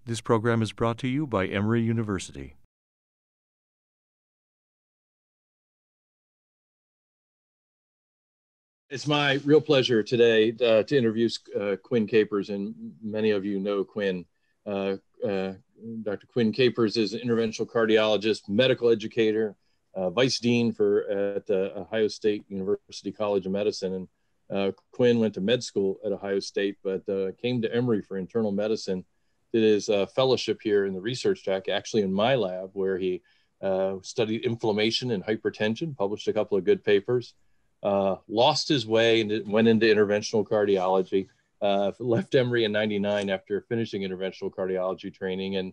This program is brought to you by Emory University. It's my real pleasure today to interview Quinn Capers, and many of you know Quinn. Dr. Quinn Capers is an interventional cardiologist, medical educator, vice dean at Ohio State University College of Medicine. And Quinn went to med school at Ohio State, but came to Emory for internal medicine. Did his fellowship here in the research track, actually in my lab, where he studied inflammation and hypertension, published a couple of good papers. Lost his way and went into interventional cardiology, left Emory in '99 after finishing interventional cardiology training, and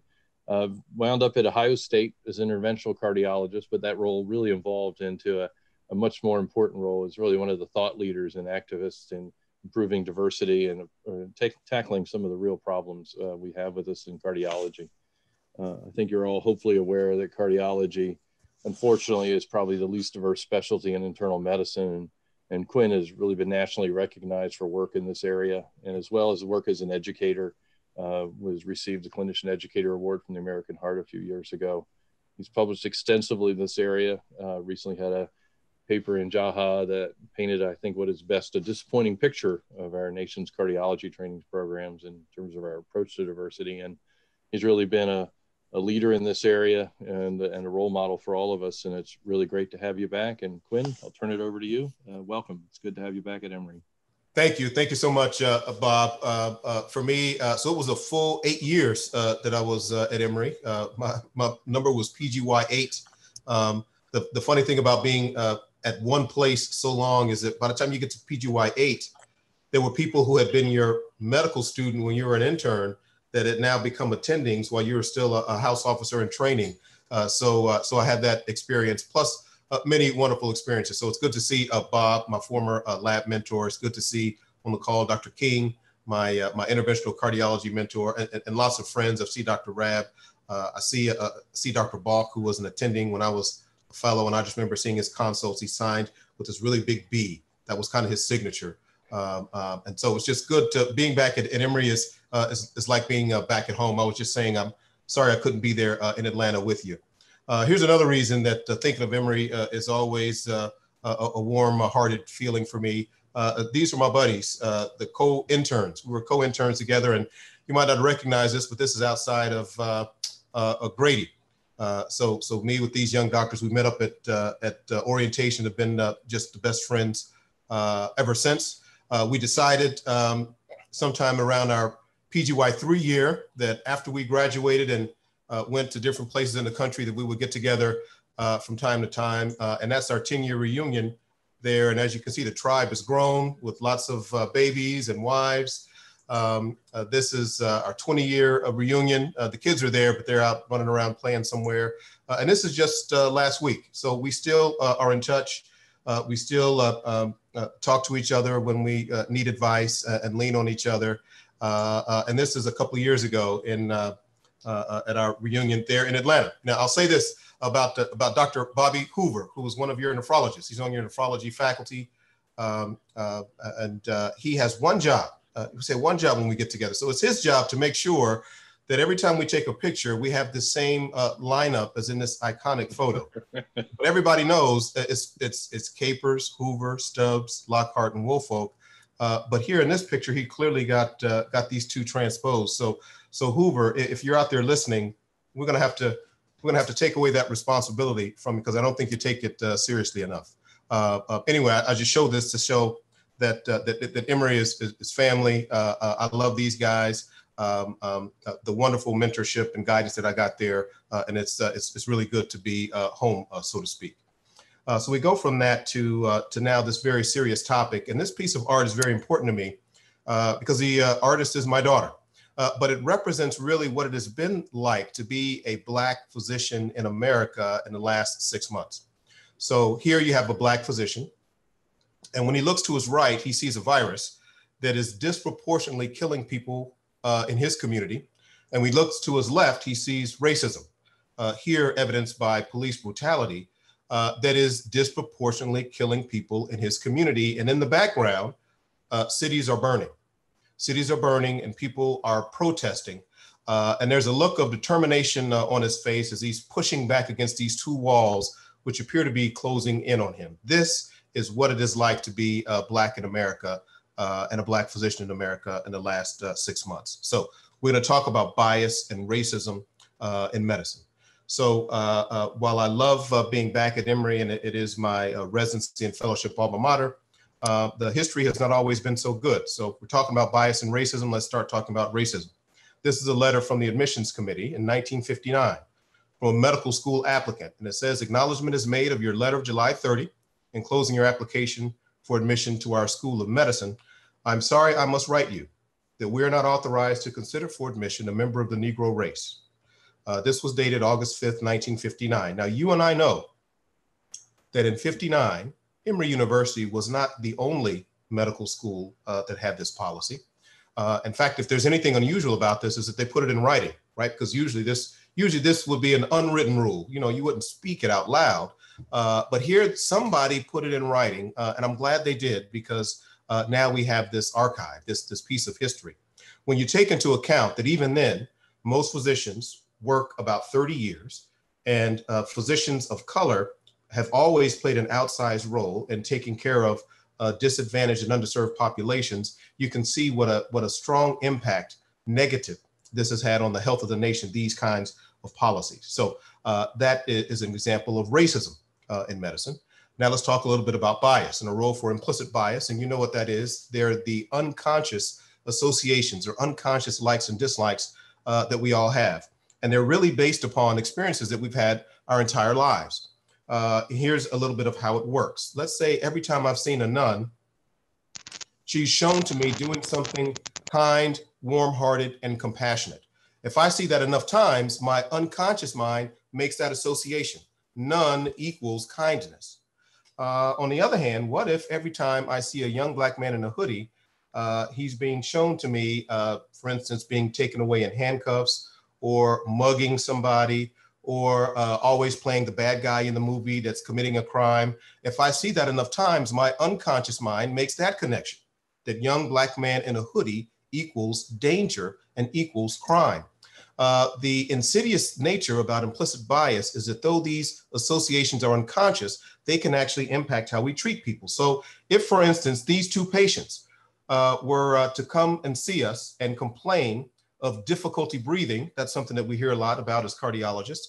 wound up at Ohio State as an interventional cardiologist, but that role really evolved into a much more important role as really one of the thought leaders and activists in improving diversity and tackling some of the real problems we have with us in cardiology. I think you're all hopefully aware that cardiology, unfortunately, is probably the least diverse specialty in internal medicine. And Quinn has really been nationally recognized for work in this area, and as well as work as an educator, received the Clinician Educator Award from the American Heart a few years ago. He's published extensively in this area, recently had a paper in JAHA that painted, I think, what is best a disappointing picture of our nation's cardiology training programs in terms of our approach to diversity. And he's really been a leader in this area and a role model for all of us. And it's really great to have you back. And Quinn, I'll turn it over to you. Welcome. It's good to have you back at Emory. Thank you. Thank you so much, Bob. For me, so it was a full 8 years that I was at Emory. My number was PGY 8. The funny thing about being at one place so long is that by the time you get to PGY 8, there were people who had been your medical student when you were an intern that had now become attendings while you were still a house officer in training. So I had that experience, plus many wonderful experiences. So it's good to see Bob, my former lab mentor. It's good to see on the call Dr. King, my interventional cardiology mentor, and lots of friends. I see Dr. Rab. I see Dr. Balk, who was an attending when I was a fellow, and I just remember seeing his consults. He signed with this really big B. That was kind of his signature. And so it's just good to being back at Emory is like being back at home. I was just saying, I'm sorry I couldn't be there in Atlanta with you. Here's another reason that thinking of Emory is always a warm-hearted feeling for me. These are my buddies, the co-interns. We were co-interns together, and you might not recognize this, but this is outside of Grady. So me with these young doctors, we met up at orientation, have been just the best friends ever since. We decided sometime around our PGY 3 year that after we graduated and went to different places in the country that we would get together from time to time. And that's our 10-year reunion there. And as you can see, the tribe has grown with lots of babies and wives. This is our 20-year reunion. The kids are there, but they're out running around playing somewhere. And this is just last week. So we still are in touch. We still talk to each other when we need advice and lean on each other. And this is a couple of years ago at our reunion there in Atlanta. Now, I'll say this about Dr. Bobby Hoover, who was one of your nephrologists. He's on your nephrology faculty, and he has one job. We say one job when we get together. So it's his job to make sure that every time we take a picture, we have the same lineup as in this iconic photo. But everybody knows it's Capers, Hoover, Stubbs, Lockhart, and Woolfolk. But here in this picture, he clearly got these two transposed. So Hoover, if you're out there listening, we're gonna have to take away that responsibility from you because I don't think you take it seriously enough. Anyway, I just show this to show that Emory is family. I love these guys. The wonderful mentorship and guidance that I got there, and it's really good to be home, so to speak. So we go from that to now this very serious topic, and this piece of art is very important to me because the artist is my daughter, but it represents really what it has been like to be a Black physician in America in the last 6 months. So here you have a Black physician, and when he looks to his right, he sees a virus that is disproportionately killing people in his community. And when he looks to his left, he sees racism, here evidenced by police brutality that is disproportionately killing people in his community. And in the background, cities are burning. Cities are burning and people are protesting And there's a look of determination on his face as he's pushing back against these two walls, which appear to be closing in on him. This is what it is like to be Black in America and a Black physician in America in the last 6 months. So we're going to talk about bias and racism in medicine. So while I love being back at Emory, and it is my residency and fellowship alma mater, the history has not always been so good. So if we're talking about bias and racism, let's start talking about racism. This is a letter from the admissions committee in 1959 from a medical school applicant. And it says, acknowledgement is made of your letter of July 30, enclosing your application for admission to our School of Medicine. I'm sorry I must write you that we are not authorized to consider for admission a member of the Negro race. This was dated August 5th, 1959. Now, you and I know that in 59, Emory University was not the only medical school that had this policy. In fact, if there's anything unusual about this, is that they put it in writing, right? Because usually this would be an unwritten rule. You know, you wouldn't speak it out loud. But here, somebody put it in writing, and I'm glad they did, because now we have this archive, this piece of history. When you take into account that even then, most physicians work about 30 years, and physicians of color have always played an outsized role in taking care of disadvantaged and underserved populations, you can see what a strong impact, negative, this has had on the health of the nation, these kinds of policies. So that is an example of racism in medicine. Now let's talk a little bit about bias and a role for implicit bias. And you know what that is. They're the unconscious associations or unconscious likes and dislikes that we all have. And they're really based upon experiences that we've had our entire lives. Here's a little bit of how it works. Let's say every time I've seen a nun, she's shown to me doing something kind, warm-hearted, and compassionate. If I see that enough times, my unconscious mind makes that association. Nun equals kindness. On the other hand, what if every time I see a young Black man in a hoodie, he's being shown to me, for instance, being taken away in handcuffs or mugging somebody, or always playing the bad guy in the movie that's committing a crime. If I see that enough times, my unconscious mind makes that connection, that young Black man in a hoodie equals danger and equals crime. The insidious nature about implicit bias is that though these associations are unconscious, they can actually impact how we treat people. So if, for instance, these two patients were to come and see us and complain of difficulty breathing, that's something that we hear a lot about as cardiologists,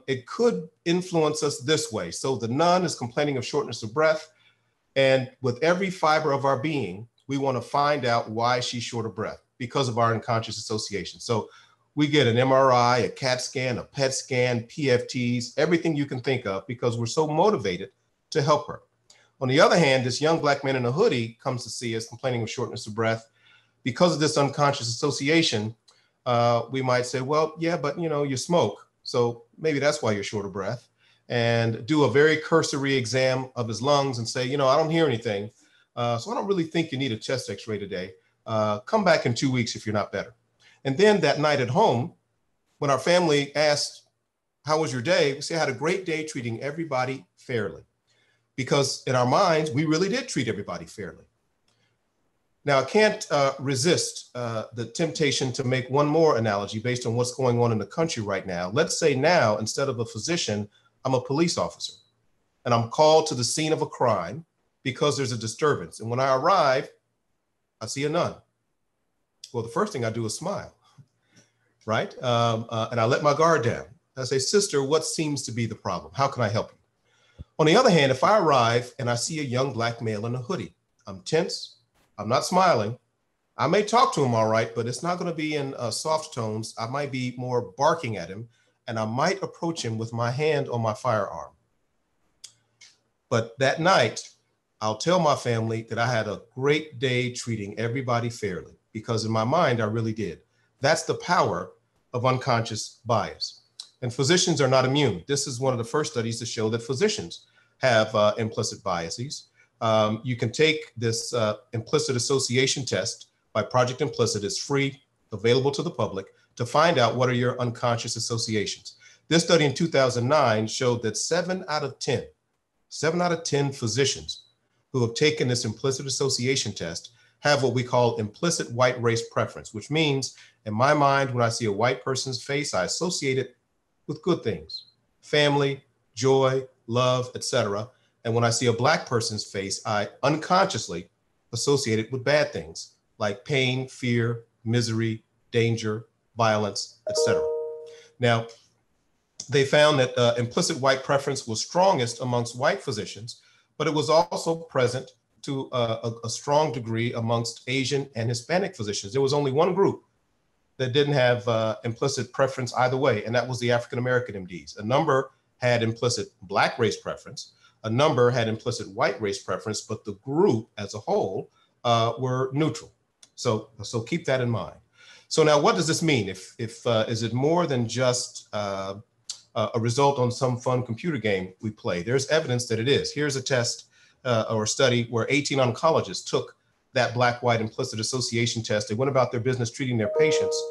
it could influence us this way. So the nun is complaining of shortness of breath, and with every fiber of our being, we want to find out why she's short of breath because of our unconscious association. So we get an MRI, a CAT scan, a PET scan, PFTs, everything you can think of, because we're so motivated to help her. On the other hand, this young Black man in a hoodie comes to see us complaining of shortness of breath. Because of this unconscious association, we might say, well, yeah, but you know, you smoke, so maybe that's why you're short of breath, and do a very cursory exam of his lungs and say, you know, I don't hear anything, so I don't really think you need a chest x-ray today. Come back in 2 weeks if you're not better. And then that night at home, when our family asked, how was your day? We say, I had a great day treating everybody fairly. Because in our minds, we really did treat everybody fairly. Now, I can't resist the temptation to make one more analogy based on what's going on in the country right now. Let's say now, instead of a physician, I'm a police officer, and I'm called to the scene of a crime because there's a disturbance. And when I arrive, I see a nun. Well, the first thing I do is smile, right? And I let my guard down. I say, sister, what seems to be the problem? How can I help you? On the other hand, if I arrive and I see a young Black male in a hoodie, I'm tense. I'm not smiling. I may talk to him all right, but it's not going to be in soft tones. I might be more barking at him, and I might approach him with my hand on my firearm. But that night, I'll tell my family that I had a great day treating everybody fairly, because in my mind, I really did. That's the power of unconscious bias. And physicians are not immune. This is one of the first studies to show that physicians have implicit biases. You can take this implicit association test by Project Implicit. It's free, available to the public, to find out what are your unconscious associations. This study in 2009 showed that 7 out of 10 physicians who have taken this implicit association test have what we call implicit white race preference, which means in my mind, when I see a white person's face, I associate it with good things, family, joy, love, etc. And when I see a Black person's face, I unconsciously associate it with bad things like pain, fear, misery, danger, violence, etc. Now, they found that implicit white preference was strongest amongst white physicians, but it was also present to a strong degree amongst Asian and Hispanic physicians. There was only one group that didn't have implicit preference either way, and that was the African-American MDs. A number had implicit Black race preference, a number had implicit white race preference, but the group as a whole were neutral. So keep that in mind. So now what does this mean? If is it more than just a result on some fun computer game we play? There's evidence that it is. Here's a test or a study where 18 oncologists took that Black-white implicit association test. They went about their business treating their patients.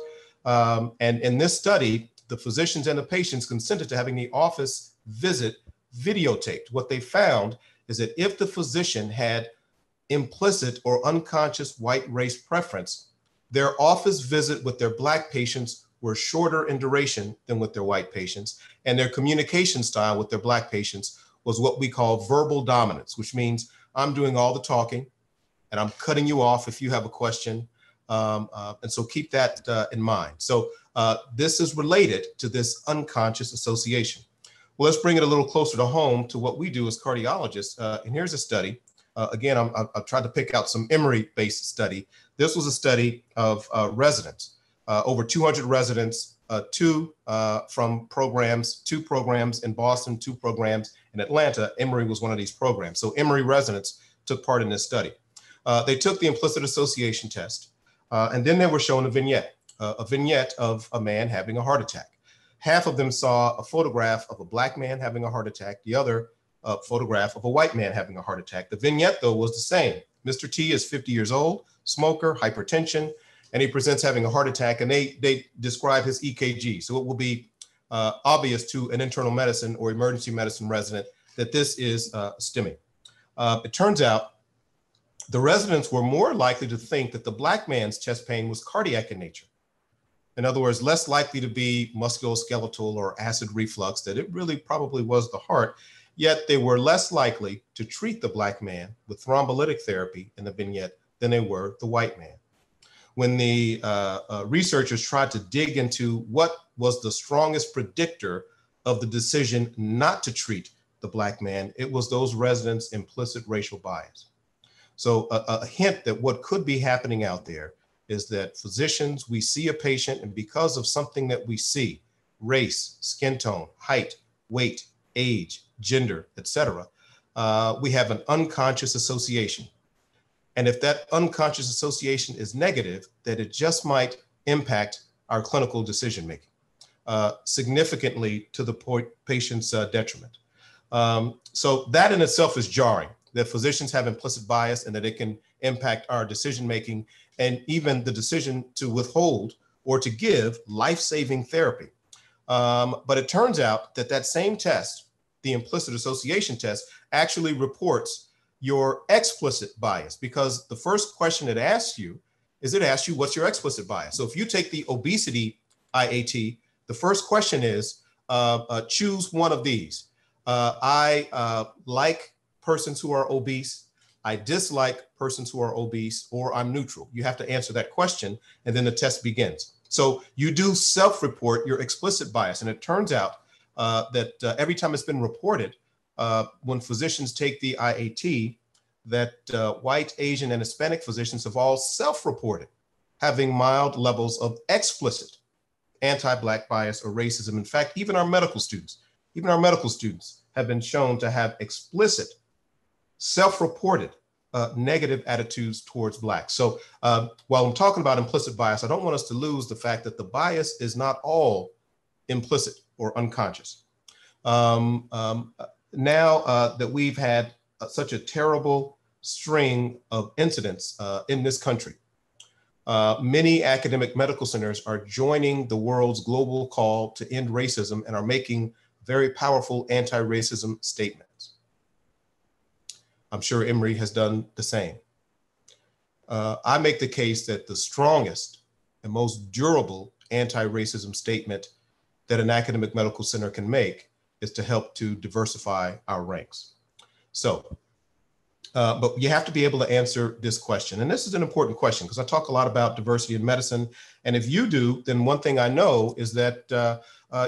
And in this study, the physicians and the patients consented to having the office visit videotaped. What they found is that if the physician had implicit or unconscious white race preference, their office visit with their Black patients were shorter in duration than with their white patients, and their communication style with their Black patients was what we call verbal dominance, which means I'm doing all the talking and I'm cutting you off if you have a question. And so keep that in mind. So this is related to this unconscious association. Well, let's bring it a little closer to home to what we do as cardiologists. And here's a study. Again, I've tried to pick out some Emory-based study. This was a study of residents, over 200 residents, two programs in Boston, 2 programs in Atlanta. Emory was one of these programs. So Emory residents took part in this study. They took the implicit association test, and then they were shown a vignette of a man having a heart attack. Half of them saw a photograph of a Black man having a heart attack, the other a photograph of a white man having a heart attack. The vignette, though, was the same. Mr. T is 50 years old, smoker, hypertension, and he presents having a heart attack, and they describe his EKG. So it will be obvious to an internal medicine or emergency medicine resident that this is STEMI. It turns out the residents were more likely to think that the Black man's chest pain was cardiac in nature. In other words, less likely to be musculoskeletal or acid reflux, that it really probably was the heart, yet they were less likely to treat the Black man with thrombolytic therapy in the vignette than they were the white man. When the researchers tried to dig into what was the strongest predictor of the decision not to treat the Black man, it was those residents' implicit racial bias. So a hint that what could be happening out there is that physicians, we see a patient, and because of something that we see, race, skin tone, height, weight, age, gender, etc., we have an unconscious association. And if that unconscious association is negative, that it just might impact our clinical decision-making significantly to the patient's detriment. So that in itself is jarring, that physicians have implicit bias and that it can impact our decision-making and even the decision to withhold or to give life-saving therapy. But it turns out that that same test, the implicit association test, actually reports your explicit bias, because the first question it asks you is it asks you what's your explicit bias. So if you take the obesity IAT, the first question is choose one of these. I like persons who are obese, I dislike persons who are obese, or I'm neutral. You have to answer that question, and then the test begins. So you do self-report your explicit bias, and it turns out that every time it's been reported, when physicians take the IAT, that white, Asian, and Hispanic physicians have all self-reported having mild levels of explicit anti-Black bias or racism. In fact, even our medical students have been shown to have explicit, self-reported negative attitudes towards Blacks. So while I'm talking about implicit bias, I don't want us to lose the fact that the bias is not all implicit or unconscious. Now that we've had such a terrible string of incidents in this country, many academic medical centers are joining the world's global call to end racism and are making very powerful anti-racism statements. I'm sure Emory has done the same. I make the case that the strongest and most durable anti-racism statement that an academic medical center can make is to help to diversify our ranks. So, but you have to be able to answer this question. And this is an important question because I talk a lot about diversity in medicine. And if you do, then one thing I know is that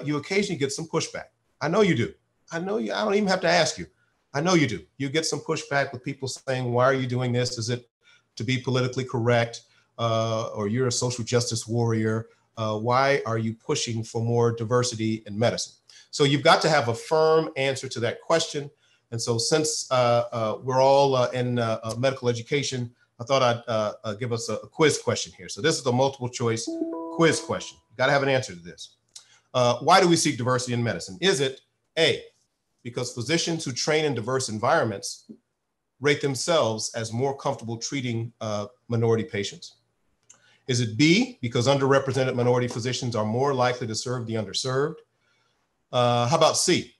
you occasionally get some pushback. I know you do. I know you, I don't even have to ask you. I know you do. You get some pushback with people saying, why are you doing this? Is it to be politically correct? Or you're a social justice warrior? Why are you pushing for more diversity in medicine? So you've got to have a firm answer to that question. And so since we're all in medical education, I thought I'd give us a quiz question here. So this is the multiple choice quiz question. You got to have an answer to this. Why do we seek diversity in medicine? Is it A, because physicians who train in diverse environments rate themselves as more comfortable treating minority patients? Is it B, because underrepresented minority physicians are more likely to serve the underserved? How about C?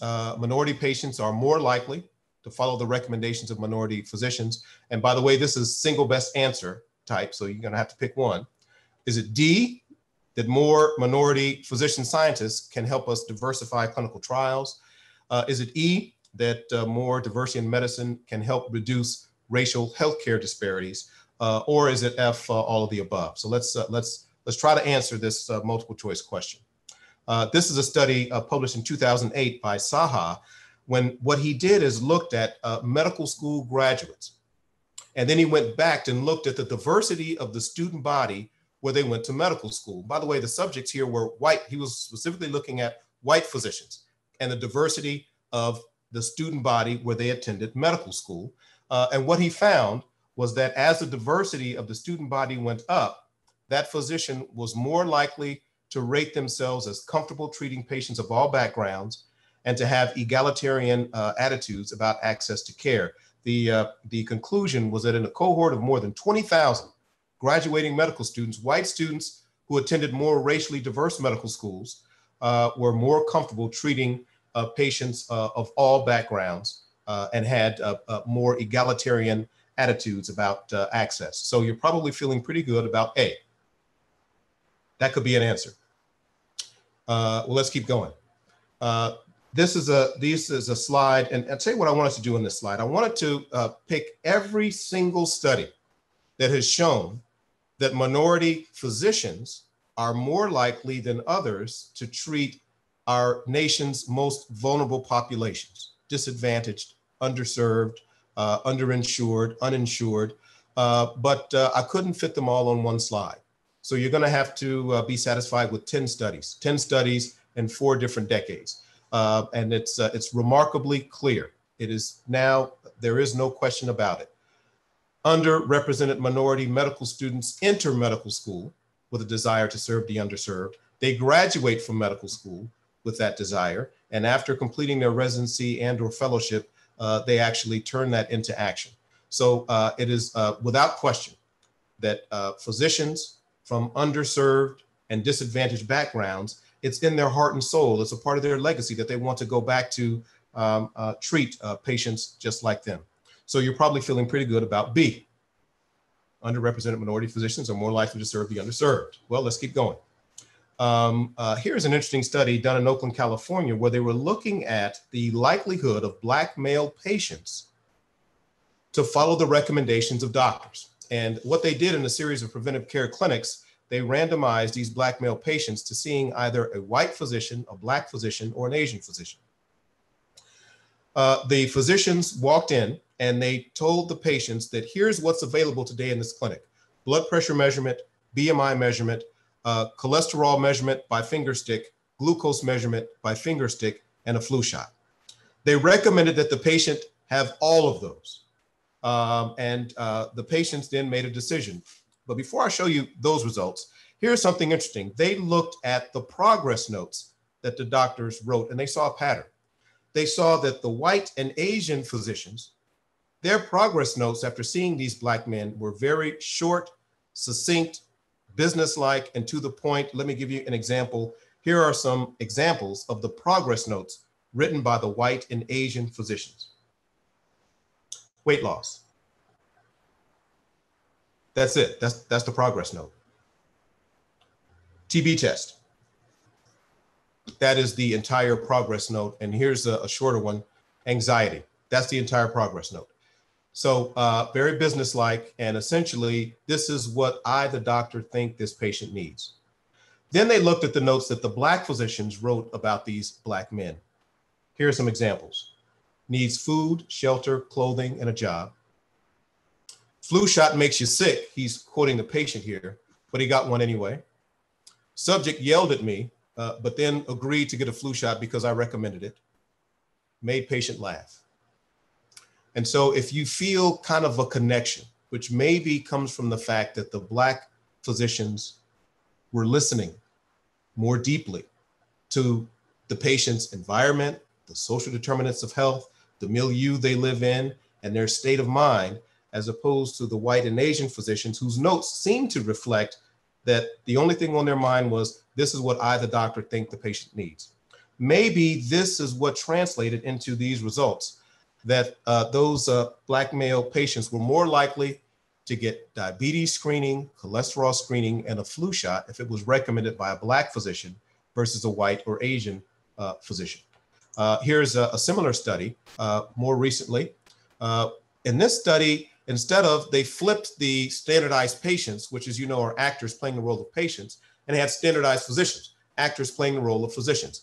Minority patients are more likely to follow the recommendations of minority physicians. And by the way, this is single best answer type, so you're gonna have to pick one. Is it D, that more minority physician scientists can help us diversify clinical trials? Is it E, that more diversity in medicine can help reduce racial healthcare disparities? Or is it F, all of the above? So let's try to answer this multiple choice question. This is a study published in 2008 by Saha, when what he did is looked at medical school graduates. And then he went back and looked at the diversity of the student body where they went to medical school. By the way, the subjects here were white. He was specifically looking at white physicians and the diversity of the student body where they attended medical school. And what he found was that as the diversity of the student body went up, that physician was more likely to rate themselves as comfortable treating patients of all backgrounds and to have egalitarian attitudes about access to care. The conclusion was that in a cohort of more than 20,000 graduating medical students, white students who attended more racially diverse medical schools were more comfortable treating patients of all backgrounds and had more egalitarian attitudes about access. So you're probably feeling pretty good about A. That could be an answer. Well, let's keep going. This is a slide, and I'll tell you what I want us to do in this slide. I wanted to pick every single study that has shown that minority physicians are more likely than others to treat our nation's most vulnerable populations, disadvantaged, underserved, underinsured, uninsured, but I couldn't fit them all on one slide. So you're gonna have to be satisfied with 10 studies in 4 different decades. And it's remarkably clear. It is now, there is no question about it. Underrepresented minority medical students enter medical school with a desire to serve the underserved. They graduate from medical school with that desire. And after completing their residency and or fellowship, they actually turn that into action. So it is without question that physicians from underserved and disadvantaged backgrounds, it's in their heart and soul. It's a part of their legacy that they want to go back to treat patients just like them. So you're probably feeling pretty good about B. Underrepresented minority physicians are more likely to serve the underserved. Well, let's keep going. Here's an interesting study done in Oakland, California, where they were looking at the likelihood of Black male patients to follow the recommendations of doctors. And what they did in a series of preventive care clinics, they randomized these Black male patients to seeing either a white physician, a Black physician, or an Asian physician. The physicians walked in and they told the patients that here's what's available today in this clinic: blood pressure measurement, BMI measurement, cholesterol measurement by finger stick, glucose measurement by finger stick, and a flu shot. They recommended that the patient have all of those. The patients then made a decision. But before I show you those results, here's something interesting. They looked at the progress notes that the doctors wrote, and they saw a pattern. They saw that the white and Asian physicians, their progress notes after seeing these Black men were very short, succinct, businesslike, and to the point. Let me give you an example. Here are some examples of the progress notes written by the white and Asian physicians. Weight loss, That's it. That's the progress note. TB test. That is the entire progress note. And here's a shorter one, anxiety. That's the entire progress note. So very businesslike, and essentially this is what I, the doctor, think this patient needs. Then they looked at the notes that the Black physicians wrote about these Black men. Here are some examples. Needs food, shelter, clothing, and a job. Flu shot makes you sick. He's quoting the patient here, but he got one anyway. Subject yelled at me, but then agreed to get a flu shot because I recommended it. Made patient laugh. And so if you feel kind of a connection, which maybe comes from the fact that the Black physicians were listening more deeply to the patient's environment, the social determinants of health, the milieu they live in, and their state of mind, as opposed to the white and Asian physicians whose notes seem to reflect that the only thing on their mind was, this is what I, the doctor, think the patient needs. Maybe this is what translated into these results, that those Black male patients were more likely to get diabetes screening, cholesterol screening, and a flu shot if it was recommended by a Black physician versus a white or Asian physician. Here's a similar study more recently. In this study, instead of, they flipped the standardized patients, which, as you know, are actors playing the role of patients, and they had standardized physicians, actors playing the role of physicians.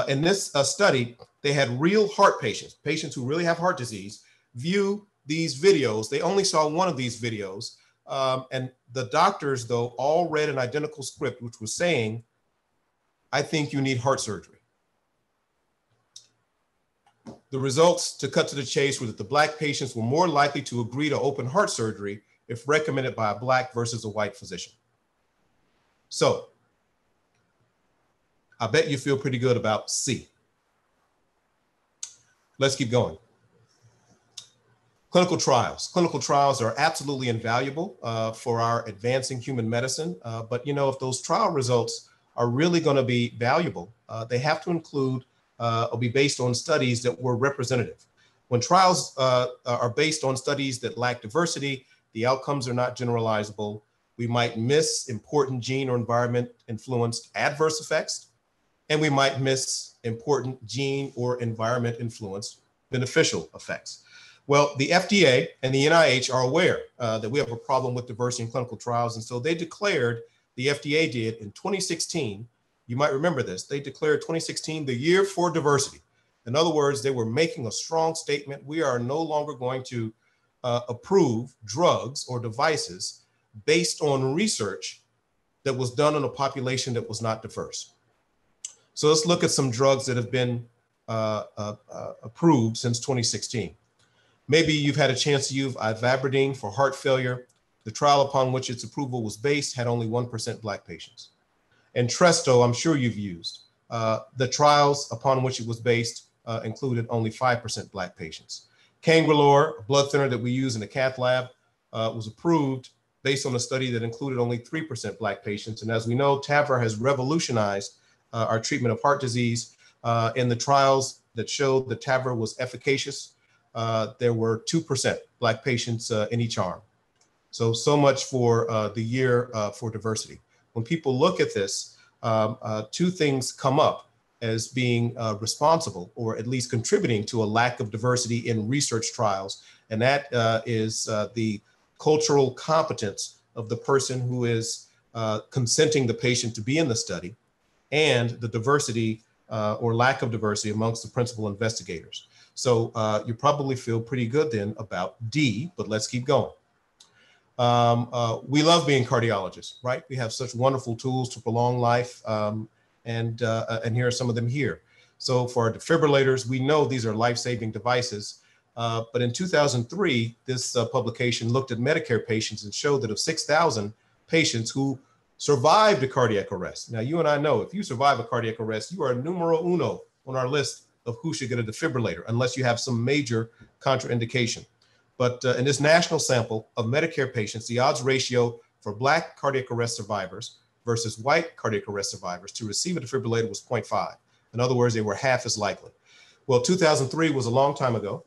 In this study, they had real heart patients, patients who really have heart disease, view these videos. They only saw one of these videos. And the doctors, though, all read an identical script, which was saying, I think you need heart surgery. The results, to cut to the chase, were that the Black patients were more likely to agree to open heart surgery if recommended by a Black versus a white physician. So I bet you feel pretty good about C. Let's keep going. Clinical trials. Clinical trials are absolutely invaluable for our advancing human medicine. But you know, if those trial results are really going to be valuable, they have to include or be based on studies that were representative. When trials are based on studies that lack diversity, the outcomes are not generalizable. We might miss important gene or environment influenced adverse effects, and we might miss important gene or environment influenced beneficial effects. Well, the FDA and the NIH are aware that we have a problem with diversity in clinical trials. And so they declared, the FDA did in 2016, you might remember this, they declared 2016 the year for diversity. In other words, they were making a strong statement. We are no longer going to approve drugs or devices based on research that was done on a population that was not diverse. So let's look at some drugs that have been approved since 2016. Maybe you've had a chance to use ivabradine for heart failure. The trial upon which its approval was based had only 1% Black patients. And Entresto, I'm sure you've used. The trials upon which it was based included only 5% Black patients. Cangrelor, a blood thinner that we use in the cath lab, was approved based on a study that included only 3% Black patients. And as we know, TAVR has revolutionized our treatment of heart disease. In the trials that showed that TAVR was efficacious, there were 2% Black patients in each arm. So much for the year for diversity. When people look at this, two things come up as being responsible, or at least contributing to a lack of diversity in research trials. And that is the cultural competence of the person who is consenting the patient to be in the study, and the diversity or lack of diversity amongst the principal investigators. So you probably feel pretty good then about D, but let's keep going. We love being cardiologists, right? We have such wonderful tools to prolong life, and here are some of them here. So for our defibrillators, we know these are life-saving devices, but in 2003, this publication looked at Medicare patients and showed that of 6,000 patients who survived a cardiac arrest. Now, you and I know if you survive a cardiac arrest, you are numero uno on our list of who should get a defibrillator, unless you have some major contraindication. But in this national sample of Medicare patients, the odds ratio for Black cardiac arrest survivors versus white cardiac arrest survivors to receive a defibrillator was 0.5. In other words, they were half as likely. Well, 2003 was a long time ago,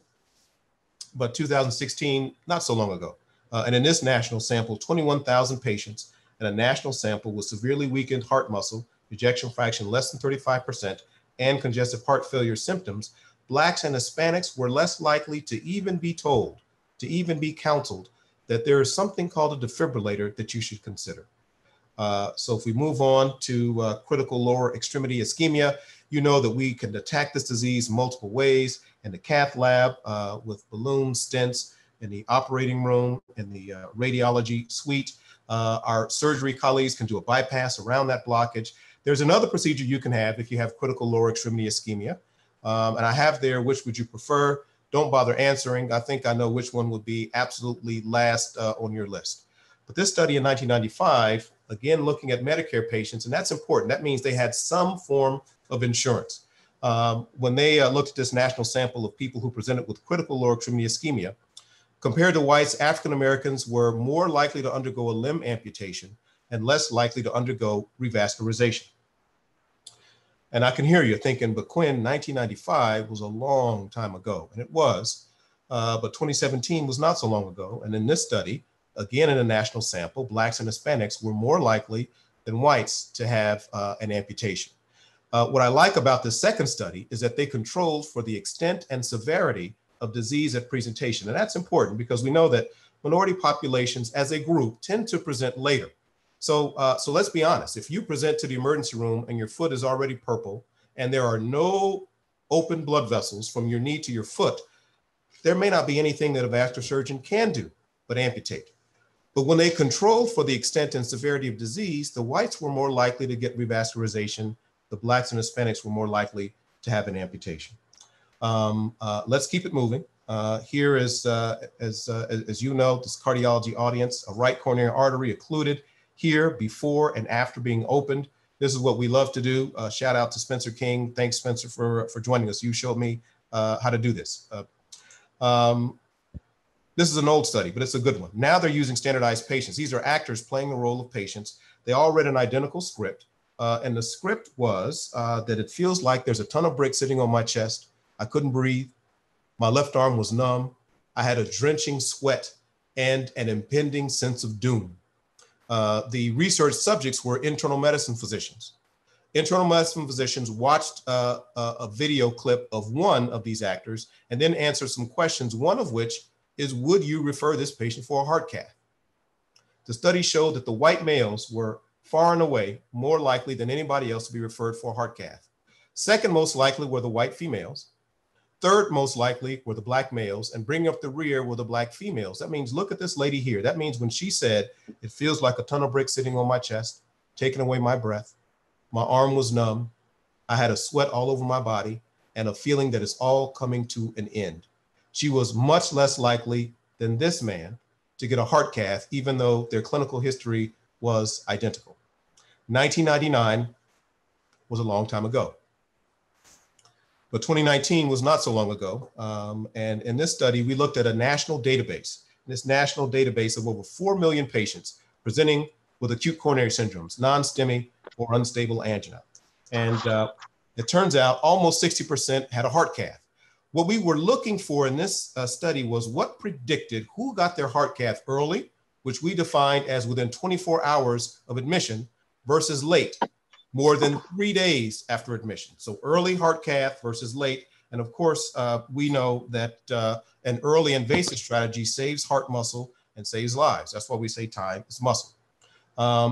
but 2016, not so long ago. And in this national sample, 21,000 patients and a national sample with severely weakened heart muscle, ejection fraction less than 35%, and congestive heart failure symptoms, Blacks and Hispanics were less likely to even be told, to even be counseled that there is something called a defibrillator that you should consider. So if we move on to critical lower extremity ischemia, you know that we can attack this disease multiple ways in the cath lab with balloons, stents, in the operating room, in the radiology suite. Our surgery colleagues can do a bypass around that blockage. There's another procedure you can have if you have critical lower extremity ischemia. And I have there, which would you prefer? Don't bother answering. I think I know which one would be absolutely last on your list. But this study in 1995, again, looking at Medicare patients, and that's important. That means they had some form of insurance. When they looked at this national sample of people who presented with critical lower extremity ischemia, compared to whites, African Americans were more likely to undergo a limb amputation and less likely to undergo revascularization. And I can hear you thinking, but Quinn, 1995 was a long time ago, and it was, but 2017 was not so long ago. And in this study, again, in a national sample, Blacks and Hispanics were more likely than whites to have an amputation. What I like about this second study is that they controlled for the extent and severity of disease at presentation. And that's important because we know that minority populations as a group tend to present later. So let's be honest. If you present to the emergency room and your foot is already purple and there are no open blood vessels from your knee to your foot, there may not be anything that a vascular surgeon can do but amputate. But when they controlled for the extent and severity of disease, the whites were more likely to get revascularization. The Blacks and Hispanics were more likely to have an amputation. Let's keep it moving. Here is, as you know, this cardiology audience, a right coronary artery occluded here before and after being opened. This is what we love to do. Shout out to Spencer King. Thanks, Spencer, for joining us. You showed me how to do this. This is an old study, but it's a good one. Now they're using standardized patients. These are actors playing the role of patients. They all read an identical script. And the script was that it feels like there's a ton of bricks sitting on my chest. I couldn't breathe. My left arm was numb. I had a drenching sweat and an impending sense of doom. The research subjects were internal medicine physicians. Internal medicine physicians watched a video clip of one of these actors and then answered some questions, one of which is, would you refer this patient for a heart cath? The study showed that the white males were far and away more likely than anybody else to be referred for a heart cath. Second most likely were the white females. Third most likely were the Black males, and bringing up the rear were the Black females. That means, look at this lady here. That means when she said, it feels like a ton of bricks sitting on my chest, taking away my breath, my arm was numb, I had a sweat all over my body, and a feeling that it's all coming to an end. She was much less likely than this man to get a heart cath, even though their clinical history was identical. 1999 was a long time ago. But 2019 was not so long ago. And in this study, we looked at a national database, this national database of over 4 million patients presenting with acute coronary syndromes, non-STEMI or unstable angina. And it turns out almost 60% had a heart cath. What we were looking for in this study was what predicted who got their heart cath early, which we defined as within 24 hours of admission, versus late, more than 3 days after admission. So early heart cath versus late. And of course, we know that an early invasive strategy saves heart muscle and saves lives. That's why we say time is muscle.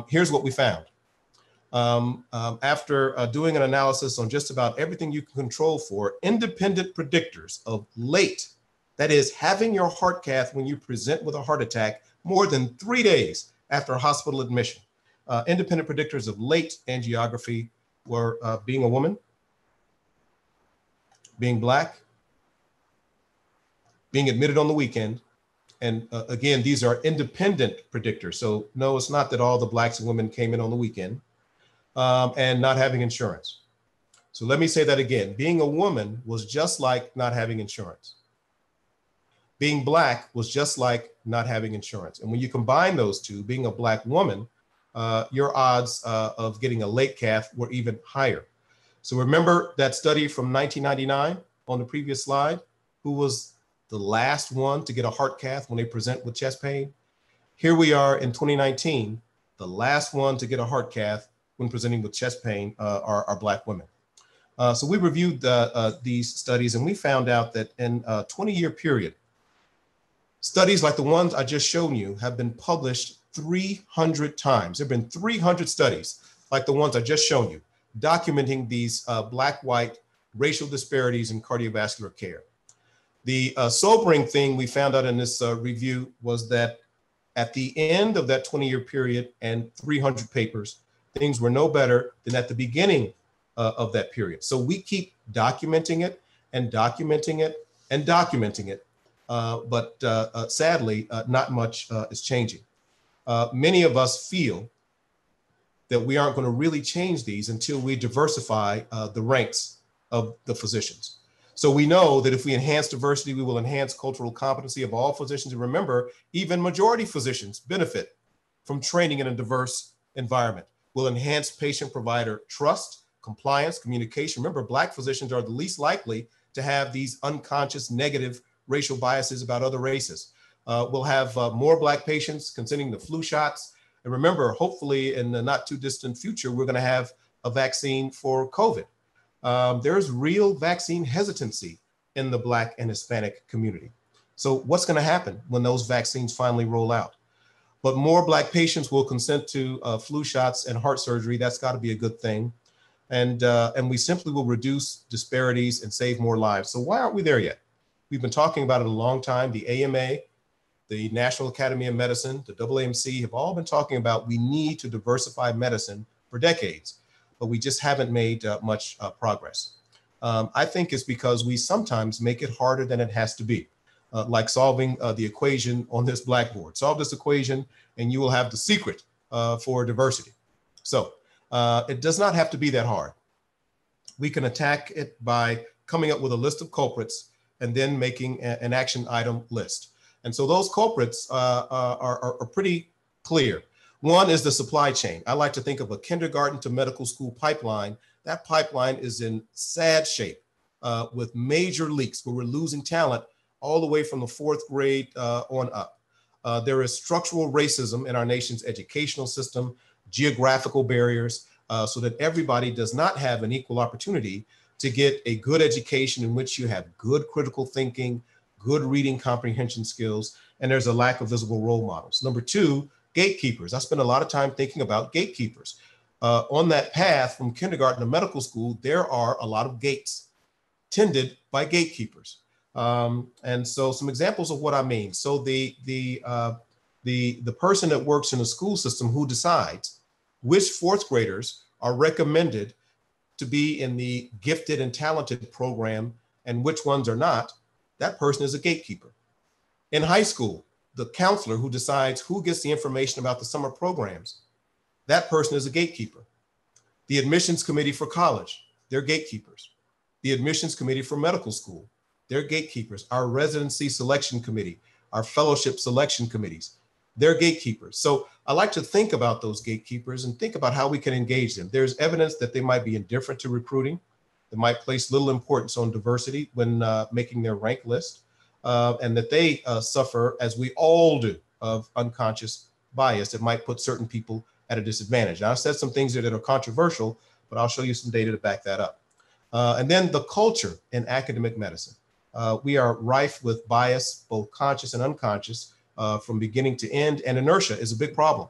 Here's what we found. After doing an analysis on just about everything you can control for, independent predictors of late, that is having your heart cath when you present with a heart attack more than 3 days after a hospital admission. Independent predictors of late angiography were being a woman, being Black, being admitted on the weekend. And again, these are independent predictors. So no, it's not that all the Blacks and women came in on the weekend, and not having insurance. So let me say that again. Being a woman was just like not having insurance. Being Black was just like not having insurance. And when you combine those two, being a Black woman, your odds of getting a late cath were even higher. So remember that study from 1999 on the previous slide, who was the last one to get a heart cath when they present with chest pain? Here we are in 2019, the last one to get a heart cath when presenting with chest pain are Black women. So we reviewed these studies, and we found out that in a 20-year period, studies like the ones I just shown you have been published 300 times. There have been 300 studies like the ones I just shown you, documenting these Black-white racial disparities in cardiovascular care. The sobering thing we found out in this review was that at the end of that 20-year period and 300 papers, things were no better than at the beginning of that period. So we keep documenting it and documenting it and documenting it, but sadly, not much is changing. Many of us feel that we aren't going to really change these until we diversify the ranks of the physicians. So we know that if we enhance diversity, we will enhance cultural competency of all physicians. And remember, even majority physicians benefit from training in a diverse environment. We'll enhance patient-provider trust, compliance, communication. Remember, Black physicians are the least likely to have these unconscious negative racial biases about other races. We'll have more Black patients consenting to flu shots. And remember, hopefully in the not too distant future, we're going to have a vaccine for COVID. There's real vaccine hesitancy in the Black and Hispanic community. So what's going to happen when those vaccines finally roll out? But more Black patients will consent to flu shots and heart surgery. That's got to be a good thing. And we simply will reduce disparities and save more lives. So why aren't we there yet? We've been talking about it a long time. The AMA, the National Academy of Medicine, the AAMC have all been talking about we need to diversify medicine for decades, but we just haven't made much progress. I think it's because we sometimes make it harder than it has to be, like solving the equation on this blackboard. Solve this equation and you will have the secret for diversity. So it does not have to be that hard. We can attack it by coming up with a list of culprits and then making an action item list. And so those culprits are pretty clear. One is the supply chain. I like to think of a kindergarten to medical school pipeline. That pipeline is in sad shape with major leaks where we're losing talent all the way from the fourth grade on up. There is structural racism in our nation's educational system, geographical barriers, so that everybody does not have an equal opportunity to get a good education in which you have good critical thinking, good reading comprehension skills, and there's a lack of visible role models. Number two, gatekeepers. I spend a lot of time thinking about gatekeepers. On that path from kindergarten to medical school, there are a lot of gates tended by gatekeepers. And so some examples of what I mean. So the person that works in the school system who decides which fourth graders are recommended to be in the gifted and talented program and which ones are not, that person is a gatekeeper. In high school, the counselor who decides who gets the information about the summer programs, that person is a gatekeeper. The admissions committee for college, they're gatekeepers. The admissions committee for medical school, they're gatekeepers. Our residency selection committee, our fellowship selection committees, they're gatekeepers. So I like to think about those gatekeepers and think about how we can engage them. There's evidence that they might be indifferent to recruiting. They might place little importance on diversity when making their rank list, and that they suffer, as we all do, of unconscious bias that might put certain people at a disadvantage. Now, I've said some things there that are controversial, but I'll show you some data to back that up. And then the culture in academic medicine. We are rife with bias, both conscious and unconscious, from beginning to end, and inertia is a big problem.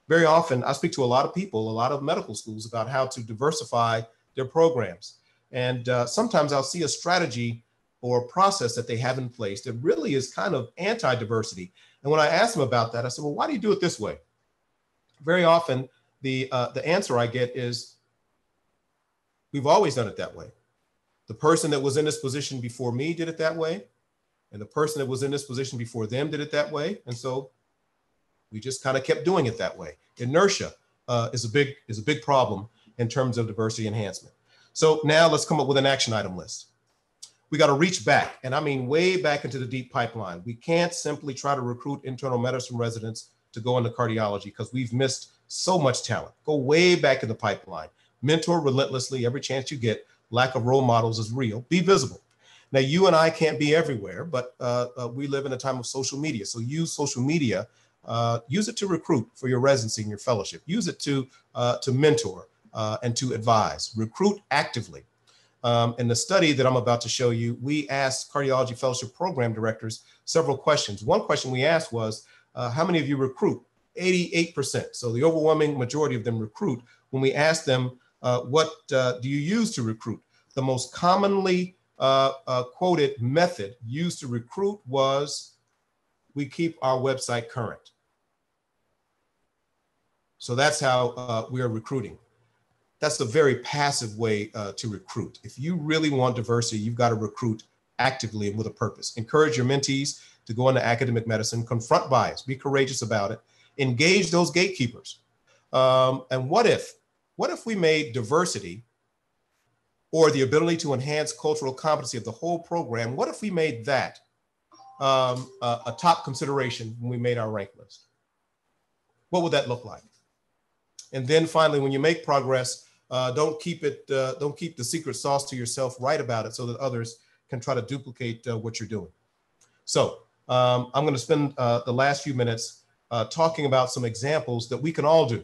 Very often, I speak to a lot of people, a lot of medical schools about how to diversify their programs. And sometimes I'll see a strategy or a process that they have in place that really is kind of anti-diversity. And when I ask them about that, I said, well, why do you do it this way? Very often, the answer I get is, we've always done it that way. The person that was in this position before me did it that way. And the person that was in this position before them did it that way. And so we just kind of kept doing it that way. Inertia is a big problem in terms of diversity enhancement. So now let's come up with an action item list. We got to reach back, and I mean way back into the deep pipeline. We can't simply try to recruit internal medicine residents to go into cardiology because we've missed so much talent. Go way back in the pipeline. Mentor relentlessly every chance you get. Lack of role models is real. Be visible. Now, you and I can't be everywhere, but we live in a time of social media. So use social media use it to recruit for your residency and your fellowship. Use it to mentor and to advise. Recruit actively. In the study that I'm about to show you, we asked cardiology fellowship program directors several questions. One question we asked was, how many of you recruit? 88%. So the overwhelming majority of them recruit. When we asked them, what do you use to recruit? The most commonly quoted method used to recruit was, we keep our website current. So that's how we are recruiting. That's a very passive way to recruit. If you really want diversity, you've got to recruit actively and with a purpose. Encourage your mentees to go into academic medicine, confront bias, be courageous about it, engage those gatekeepers. And what if we made diversity, or the ability to enhance cultural competency of the whole program, what if we made that a top consideration when we made our rank list? What would that look like? And then finally, when you make progress, don't keep the secret sauce to yourself. Write about it so that others can try to duplicate what you're doing. So I'm going to spend the last few minutes talking about some examples that we can all do.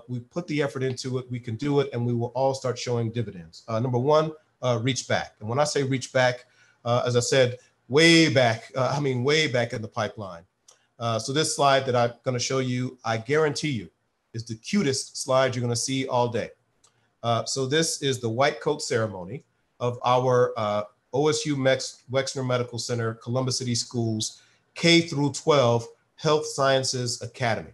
We put the effort into it, we can do it, and we will all start showing dividends. Number one, reach back. And when I say reach back, as I said, way back, I mean way back in the pipeline. So this slide that I'm going to show you, I guarantee you, is the cutest slide you're going to see all day. So this is the white coat ceremony of our OSU Wexner Medical Center, Columbus City Schools, K through 12 Health Sciences Academy,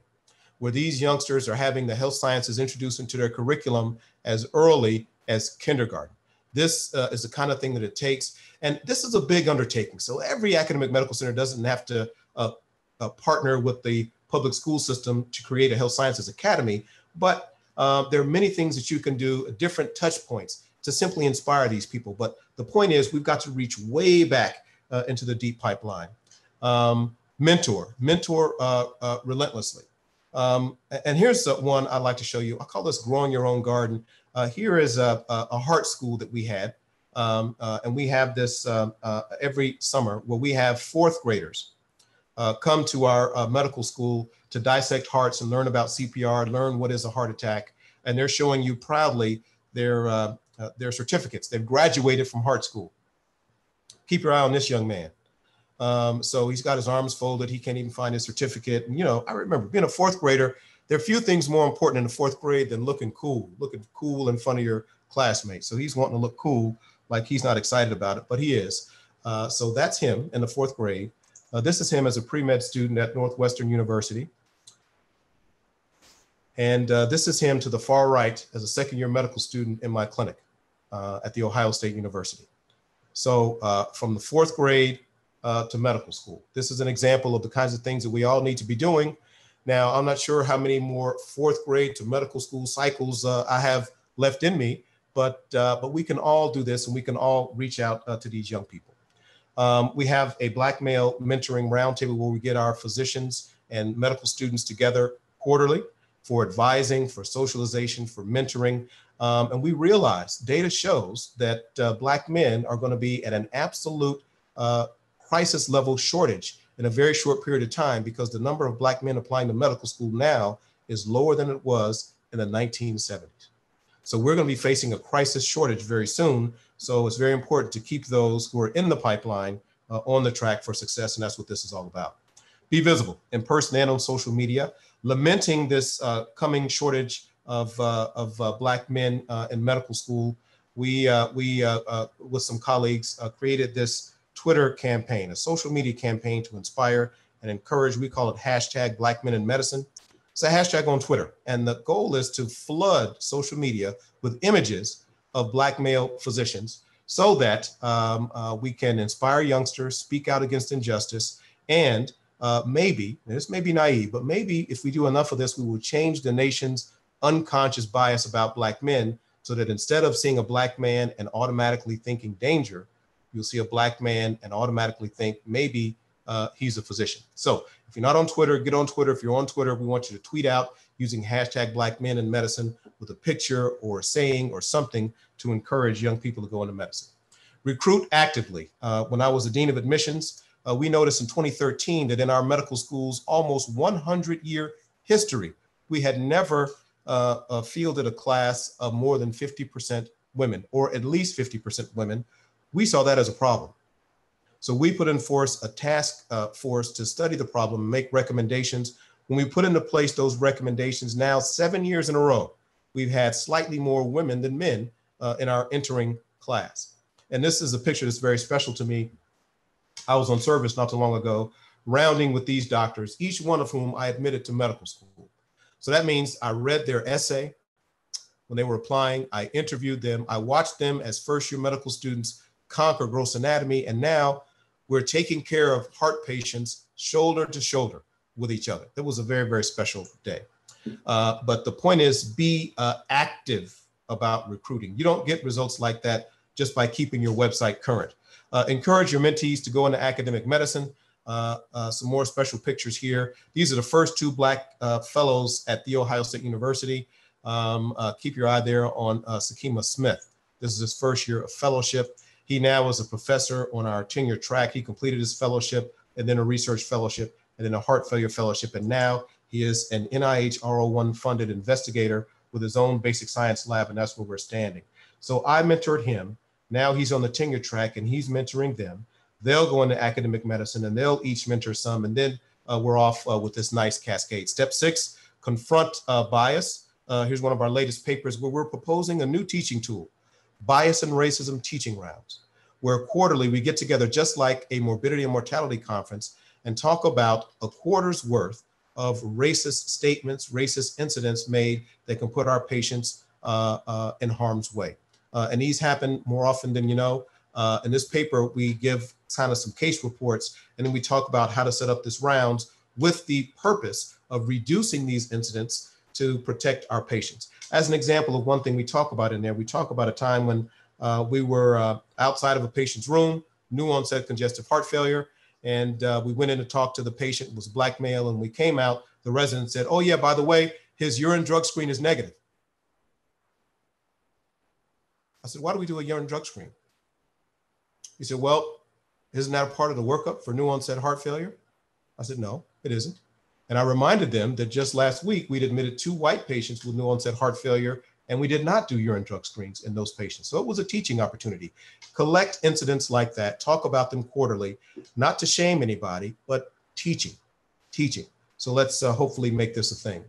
where these youngsters are having the health sciences introduced into their curriculum as early as kindergarten. This is the kind of thing that it takes. And this is a big undertaking. So every academic medical center doesn't have to partner with the public school system to create a health sciences academy, but there are many things that you can do, different touch points to simply inspire these people. But the point is, we've got to reach way back into the deep pipeline. Mentor relentlessly. And here's one I'd like to show you. I call this growing your own garden. Here is a heart school that we had. And we have this every summer, where we have fourth graders come to our medical school to dissect hearts and learn about CPR, learn what is a heart attack. And they're showing you proudly their certificates. They've graduated from heart school. Keep your eye on this young man. So he's got his arms folded. He can't even find his certificate. And, you know, I remember being a fourth grader, there are few things more important in the fourth grade than looking cool in front of your classmates. So he's wanting to look cool, like he's not excited about it, but he is. So that's him in the fourth grade. This is him as a pre-med student at Northwestern University. And this is him to the far right as a second-year medical student in my clinic at the Ohio State University. So from the fourth grade to medical school. This is an example of the kinds of things that we all need to be doing. Now, I'm not sure how many more fourth grade to medical school cycles I have left in me, but we can all do this, and we can all reach out to these young people. We have a Black male mentoring roundtable where we get our physicians and medical students together quarterly for advising, for socialization, for mentoring. And we realize data shows that Black men are going to be at an absolute crisis level shortage in a very short period of time, because the number of Black men applying to medical school now is lower than it was in the 1970s. So we're going to be facing a crisis shortage very soon. So it's very important to keep those who are in the pipeline on the track for success. And that's what this is all about. Be visible in person and on social media, lamenting this coming shortage of Black men in medical school. We with some colleagues, created this Twitter campaign, a social media campaign to inspire and encourage. We call it hashtag Black Men in Medicine. It's a hashtag on Twitter. And the goal is to flood social media with images of Black male physicians so that we can inspire youngsters, speak out against injustice, and maybe, and this may be naive, but maybe if we do enough of this, we will change the nation's unconscious bias about Black men, so that instead of seeing a Black man and automatically thinking danger, you'll see a Black man and automatically think maybe he's a physician. So if you're not on Twitter, get on Twitter. If you're on Twitter, we want you to tweet out using hashtag Black Men in Medicine with a picture or a saying or something to encourage young people to go into medicine. Recruit actively. When I was the Dean of Admissions, we noticed in 2013 that in our medical school's almost 100-year history, we had never fielded a class of more than 50% women, or at least 50% women. We saw that as a problem. So we put in force a task force to study the problem and make recommendations. When we put into place those recommendations, now 7 years in a row, we've had slightly more women than men in our entering class. And this is a picture that's very special to me. I was on service not too long ago, rounding with these doctors, each one of whom I admitted to medical school. So that means I read their essay when they were applying. I interviewed them. I watched them as first-year medical students conquer gross anatomy. And now we're taking care of heart patients shoulder to shoulder with each other. That was a very, very special day. But the point is, be active about recruiting. You don't get results like that just by keeping your website current. Encourage your mentees to go into academic medicine. Some more special pictures here. These are the first 2 Black fellows at The Ohio State University. Keep your eye there on Sakima Smith. This is his first year of fellowship. He now is a professor on our tenure track. He completed his fellowship and then a research fellowship and then a heart failure fellowship. And now he is an NIH R01 funded investigator with his own basic science lab. And that's where we're standing. So I mentored him. Now he's on the tenure track and he's mentoring them. They'll go into academic medicine and they'll each mentor some. And then we're off with this nice cascade. Step 6, confront bias. Here's one of our latest papers where we're proposing a new teaching tool, bias and racism teaching rounds, where quarterly we get together just like a morbidity and mortality conference and talk about a quarter's worth of racist statements, racist incidents made that can put our patients in harm's way. And these happen more often than you know. In this paper, we give kind of some case reports, and then we talk about how to set up this rounds with the purpose of reducing these incidents to protect our patients. As an example of one thing we talk about in there, we talk about a time when we were outside of a patient's room, new onset congestive heart failure, and we went in to talk to the patient. It was a Black male, and we came out, the resident said, "Oh yeah, by the way, his urine drug screen is negative." I said, "Why do we do a urine drug screen?" He said, "Well, isn't that a part of the workup for new onset heart failure?" I said, "No, it isn't." And I reminded them that just last week, we'd admitted 2 white patients with new onset heart failure, and we did not do urine drug screens in those patients. So it was a teaching opportunity. Collect incidents like that, talk about them quarterly, not to shame anybody, but teaching. So let's hopefully make this a thing.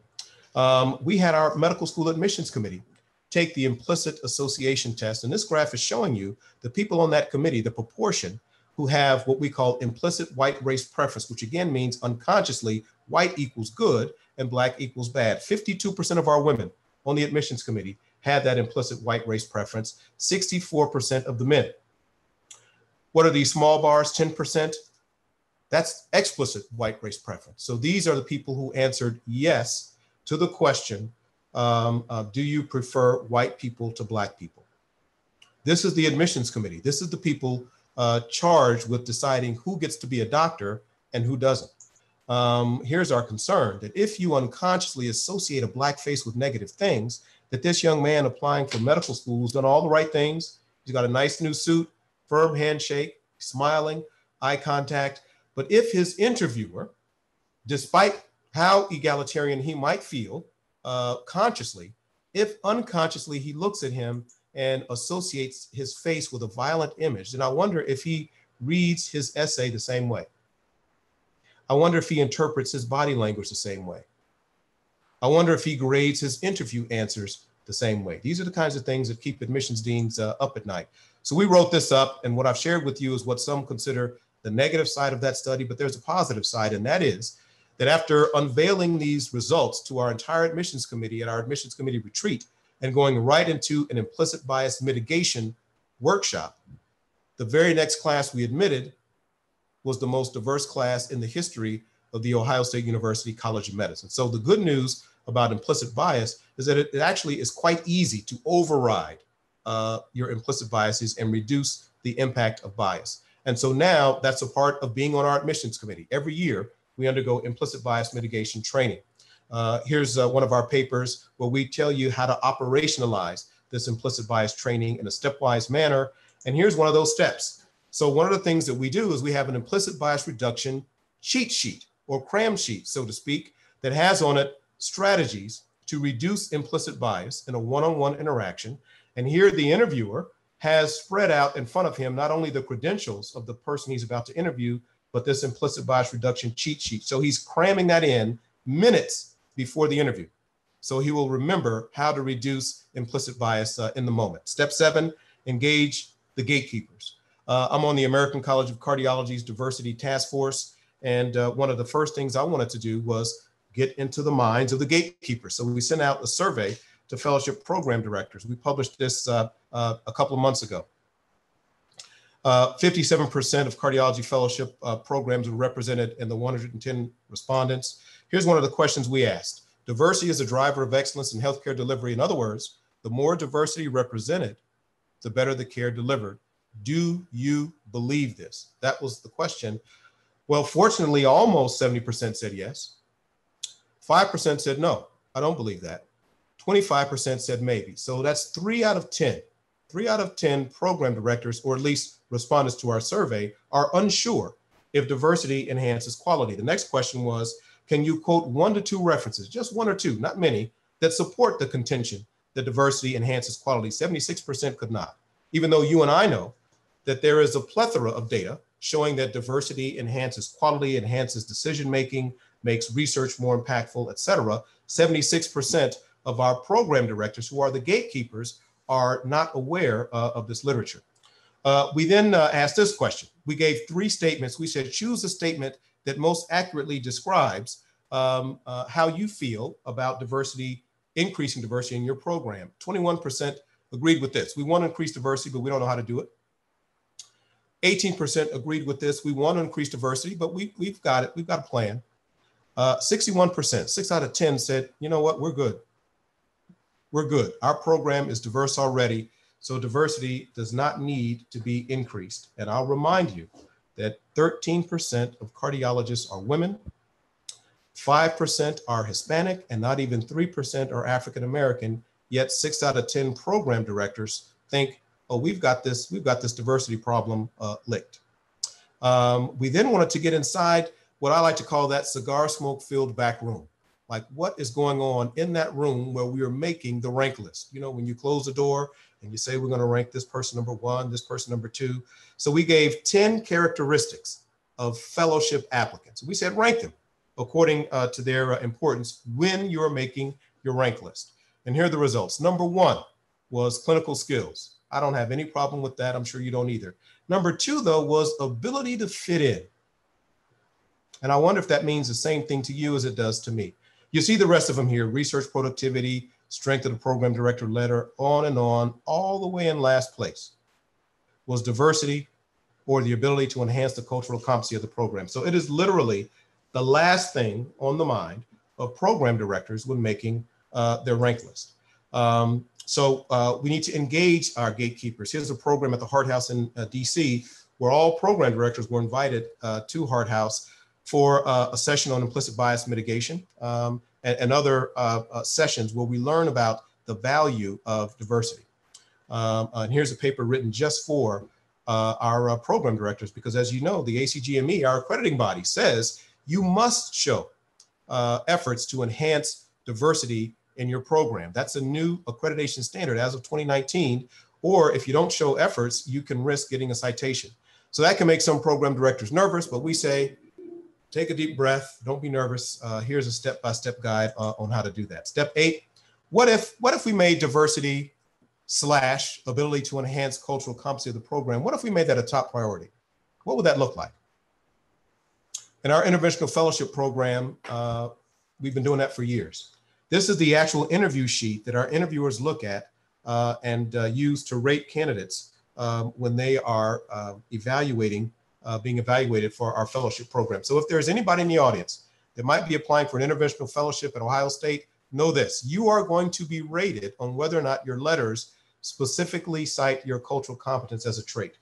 We had our medical school admissions committee take the implicit association test. And this graph is showing you the people on that committee, the proportion who have what we call implicit white race preference, which again means unconsciously white equals good and Black equals bad. 52% of our women on the admissions committee had that implicit white race preference, 64% of the men. What are these small bars, 10%? That's explicit white race preference. So these are the people who answered yes to the question, do you prefer white people to Black people? This is the admissions committee. This is the people charged with deciding who gets to be a doctor and who doesn't. Here's our concern, that if you unconsciously associate a Black face with negative things, that this young man applying for medical school has done all the right things. He's got a nice new suit, firm handshake, smiling, eye contact. But if his interviewer, despite how egalitarian he might feel consciously, if unconsciously he looks at him and associates his face with a violent image, then I wonder if he reads his essay the same way. I wonder if he interprets his body language the same way. I wonder if he grades his interview answers the same way. These are the kinds of things that keep admissions deans up at night. So we wrote this up, and what I've shared with you is what some consider the negative side of that study, but there's a positive side, and that is that after unveiling these results to our entire admissions committee at our admissions committee retreat and going right into an implicit bias mitigation workshop, the very next class we admitted was the most diverse class in the history of the Ohio State University College of Medicine. So the good news about implicit bias is that it actually is quite easy to override your implicit biases and reduce the impact of bias. And so now that's a part of being on our admissions committee. Every year we undergo implicit bias mitigation training. Here's one of our papers where we tell you how to operationalize this implicit bias training in a stepwise manner. And here's one of those steps. So one of the things that we do is we have an implicit bias reduction cheat sheet or cram sheet, so to speak, that has on it strategies to reduce implicit bias in a one-on-one interaction. And here the interviewer has spread out in front of him not only the credentials of the person he's about to interview, but this implicit bias reduction cheat sheet. So he's cramming that in minutes before the interview. So he will remember how to reduce implicit bias in the moment. Step 7, engage the gatekeepers. I'm on the American College of Cardiology's diversity task force. And one of the first things I wanted to do was get into the minds of the gatekeepers. So we sent out a survey to fellowship program directors. We published this a couple of months ago. 57% of cardiology fellowship programs were represented in the 110 respondents. Here's one of the questions we asked. Diversity is a driver of excellence in healthcare delivery. In other words, the more diversity represented, the better the care delivered. Do you believe this? That was the question. Well, fortunately, almost 70% said yes. 5% said no, I don't believe that. 25% said maybe. So that's 3 out of 10. 3 out of 10 program directors, or at least respondents to our survey, are unsure if diversity enhances quality. The next question was, can you quote 1 to 2 references, just 1 or 2, not many, that support the contention that diversity enhances quality? 76% could not, even though you and I know that there is a plethora of data showing that diversity enhances quality, enhances decision-making, makes research more impactful, et cetera. 76% of our program directors, who are the gatekeepers, are not aware of this literature. We then asked this question. We gave 3 statements. We said, choose a statement that most accurately describes how you feel about diversity, increasing diversity in your program. 21% agreed with this. We want to increase diversity, but we don't know how to do it. 18% agreed with this. We want to increase diversity, but we've got it. We've got a plan. 61%, 6 out of 10 said, you know what, we're good. We're good. Our program is diverse already, so diversity does not need to be increased. And I'll remind you that 13% of cardiologists are women, 5% are Hispanic, and not even 3% are African American, yet 6 out of 10 program directors think, oh, we've got this diversity problem licked. We then wanted to get inside what I like to call that cigar smoke filled back room. Like, what is going on in that room where we are making the rank list? You know, when you close the door and you say, we're going to rank this person number 1, this person number 2. So we gave 10 characteristics of fellowship applicants. We said, rank them according to their importance when you're making your rank list. And here are the results. Number 1 was clinical skills. I don't have any problem with that. I'm sure you don't either. Number 2, though, was ability to fit in. And I wonder if that means the same thing to you as it does to me. You see the rest of them here: research productivity, strength of the program director letter, on and on. All the way in last place was diversity, or the ability to enhance the cultural competency of the program. So it is literally the last thing on the mind of program directors when making their rank list. So we need to engage our gatekeepers. Here's a program at the Hart House in DC where all program directors were invited to Hart House for a session on implicit bias mitigation and other sessions where we learn about the value of diversity. And here's a paper written just for our program directors, because as you know, the ACGME, our accrediting body, says you must show efforts to enhance diversity in your program. That's a new accreditation standard as of 2019, or if you don't show efforts, you can risk getting a citation. So that can make some program directors nervous, but we say, take a deep breath, don't be nervous. Here's a step-by-step guide on how to do that. Step 8, what if we made diversity / ability to enhance cultural competency of the program, what if we made that a top priority? What would that look like? In our interventional fellowship program, we've been doing that for years. This is the actual interview sheet that our interviewers look at and use to rate candidates when they are being evaluated for our fellowship program. So if there's anybody in the audience that might be applying for an interventional fellowship at Ohio State, know this: you are going to be rated on whether or not your letters specifically cite your cultural competence as a trait.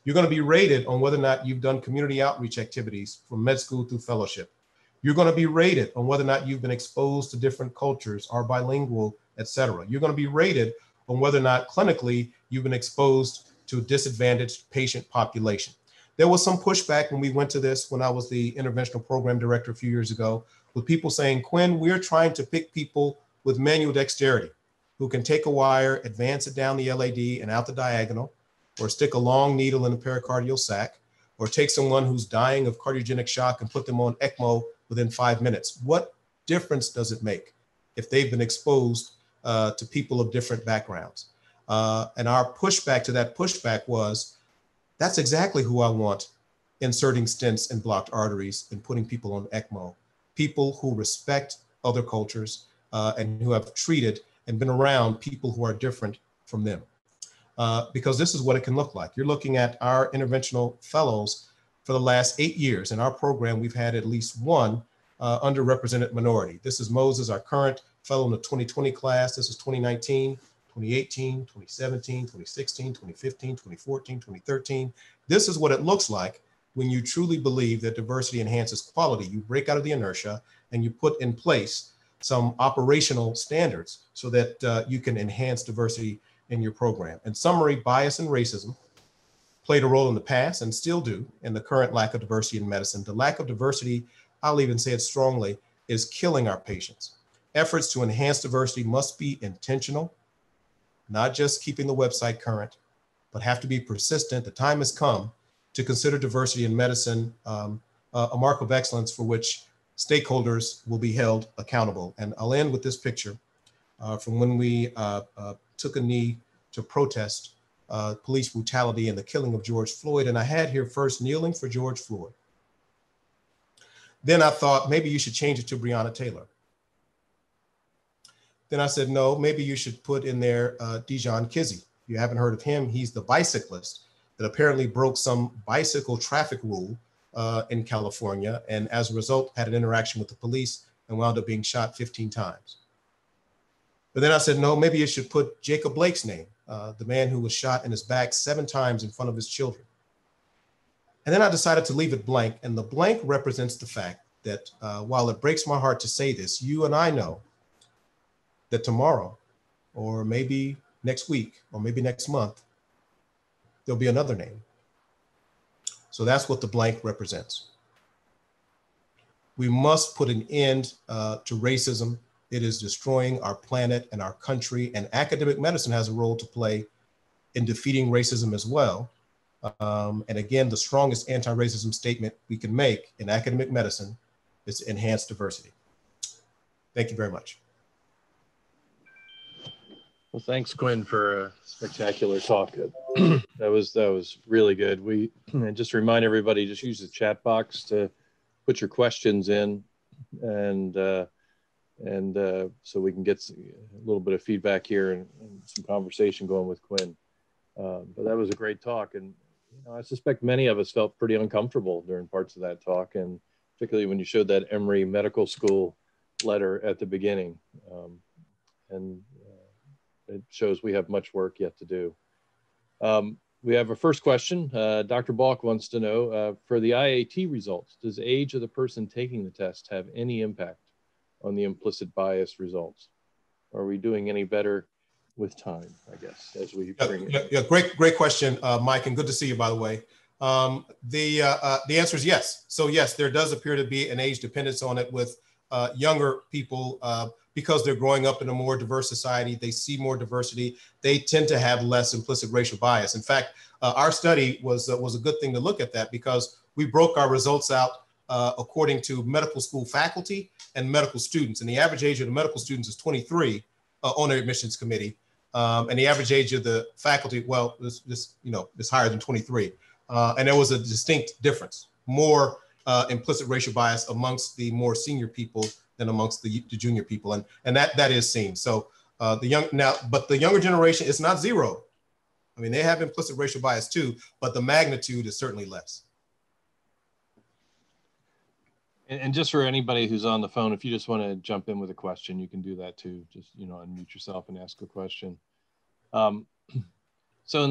You're going to be rated on whether or not you've done community outreach activities from med school through fellowship. You're going to be rated on whether or not you've been exposed to different cultures, are bilingual, et cetera. You're going to be rated on whether or not clinically you've been exposed to a disadvantaged patient population. There was some pushback when we went to this when I was the interventional program director a few years ago, with people saying, Quinn, we're trying to pick people with manual dexterity who can take a wire, advance it down the LAD and out the diagonal, or stick a long needle in the pericardial sac, or take someone who's dying of cardiogenic shock and put them on ECMO within 5 minutes. What difference does it make if they've been exposed to people of different backgrounds? And our pushback to that pushback was, that's exactly who I want inserting stents in blocked arteries and putting people on ECMO, people who respect other cultures and who have treated and been around people who are different from them. Because this is what it can look like. You're looking at our interventional fellows for the last 8 years. In our program, we've had at least one underrepresented minority. This is Moses, our current fellow in the 2020 class. This is 2019. 2018, 2017, 2016, 2015, 2014, 2013. This is what it looks like when you truly believe that diversity enhances quality. You break out of the inertia and you put in place some operational standards so that you can enhance diversity in your program. In summary, bias and racism played a role in the past and still do in the current lack of diversity in medicine. The lack of diversity, I'll even say it strongly, is killing our patients. Efforts to enhance diversity must be intentional, not just keeping the website current, but have to be persistent. The time has come to consider diversity in medicine a mark of excellence for which stakeholders will be held accountable. And I'll end with this picture from when we took a knee to protest police brutality and the killing of George Floyd. And I had here first kneeling for George Floyd. Then I thought maybe you should change it to Breonna Taylor. Then I said, no, maybe you should put in there Dijon Kizzee. If you haven't heard of him, he's the bicyclist that apparently broke some bicycle traffic rule in California, and as a result had an interaction with the police and wound up being shot 15 times. But then I said, no, maybe you should put Jacob Blake's name, the man who was shot in his back 7 times in front of his children. And then I decided to leave it blank, and the blank represents the fact that while it breaks my heart to say this, you and I know that tomorrow, or maybe next week, or maybe next month, there'll be another name. So that's what the blank represents. We must put an end to racism. It is destroying our planet and our country, and academic medicine has a role to play in defeating racism as well. And again, the strongest anti-racism statement we can make in academic medicine is to enhance diversity. Thank you very much. Well, thanks, Quinn, for a spectacular talk. That was really good. And just remind everybody, just use the chat box to put your questions in, and so we can get a little bit of feedback here and some conversation going with Quinn. But that was a great talk, and I suspect many of us felt pretty uncomfortable during parts of that talk, and particularly when you showed that Emory Medical School letter at the beginning. It shows we have much work yet to do. We have a first question. Dr. Balk wants to know, for the IAT results, does age of the person taking the test have any impact on the implicit bias results? Are we doing any better with time, I guess, as we bring it? Yeah, great question, Mike, and good to see you, by the way. The answer is yes. So yes, there does appear to be an age dependence on it with younger people because they're growing up in a more diverse society. They see more diversity. They tend to have less implicit racial bias. In fact, our study was a good thing to look at that because we broke our results out according to medical school faculty and medical students. And the average age of the medical students is 23 on the admissions committee. And the average age of the faculty, well, is higher than 23. And there was a distinct difference, more implicit racial bias amongst the more senior people than amongst the junior people. And that is seen. So but the younger generation, it's not zero. I mean, they have implicit racial bias too, but the magnitude is certainly less. And just for anybody who's on the phone, if you just want to jump in with a question, you can do that too. Just, unmute yourself and ask a question. So,